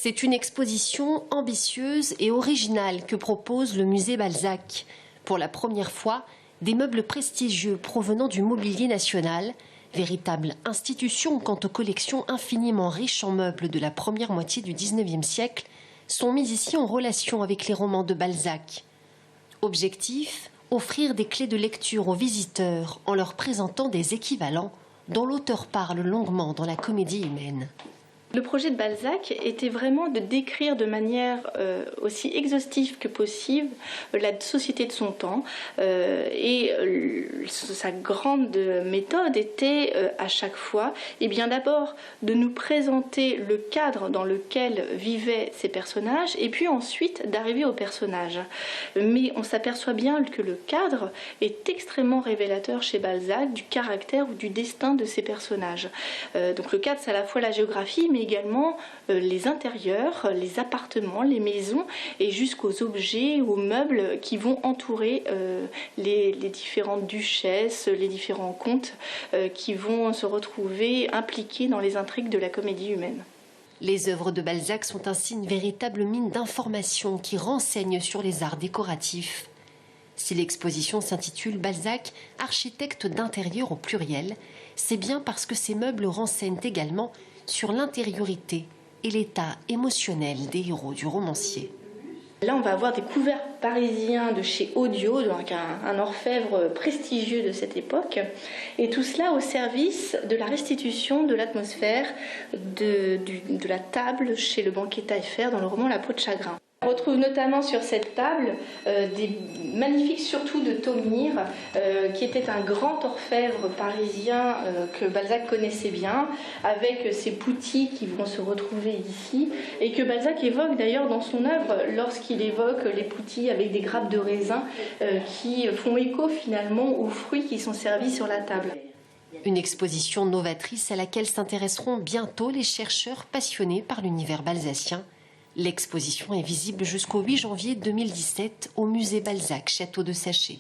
C'est une exposition ambitieuse et originale que propose le musée Balzac. Pour la première fois, des meubles prestigieux provenant du mobilier national, véritable institution quant aux collections infiniment riches en meubles de la première moitié du XIXe siècle, sont mis ici en relation avec les romans de Balzac. Objectif, offrir des clés de lecture aux visiteurs en leur présentant des équivalents dont l'auteur parle longuement dans la Comédie humaine. Le projet de Balzac était vraiment de décrire de manière aussi exhaustive que possible la société de son temps sa grande méthode était à chaque fois d'abord de nous présenter le cadre dans lequel vivaient ces personnages et puis ensuite d'arriver aux personnages. Mais on s'aperçoit bien que le cadre est extrêmement révélateur chez Balzac du caractère ou du destin de ces personnages. Donc le cadre, c'est à la fois la géographie mais également les intérieurs, les appartements, les maisons et jusqu'aux objets, aux meubles qui vont entourer les différentes duchesses, les différents comtes qui vont se retrouver impliqués dans les intrigues de la comédie humaine. Les œuvres de Balzac sont ainsi une véritable mine d'informations qui renseignent sur les arts décoratifs. Si l'exposition s'intitule Balzac, architecte d'intérieur au pluriel, c'est bien parce que ces meubles renseignent également sur l'intériorité et l'état émotionnel des héros du romancier. Là, on va avoir des couverts parisiens de chez Audio, donc un orfèvre prestigieux de cette époque, et tout cela au service de la restitution de l'atmosphère de la table chez le banquier Taillefer dans le roman La peau de chagrin. On retrouve notamment sur cette table des magnifiques surtout de Thomire, qui était un grand orfèvre parisien que Balzac connaissait bien, avec ses poutis qui vont se retrouver ici, et que Balzac évoque d'ailleurs dans son œuvre lorsqu'il évoque les poutis avec des grappes de raisin qui font écho finalement aux fruits qui sont servis sur la table. Une exposition novatrice à laquelle s'intéresseront bientôt les chercheurs passionnés par l'univers balzacien. L'exposition est visible jusqu'au 8 janvier 2017 au musée Balzac, Château de Sachet.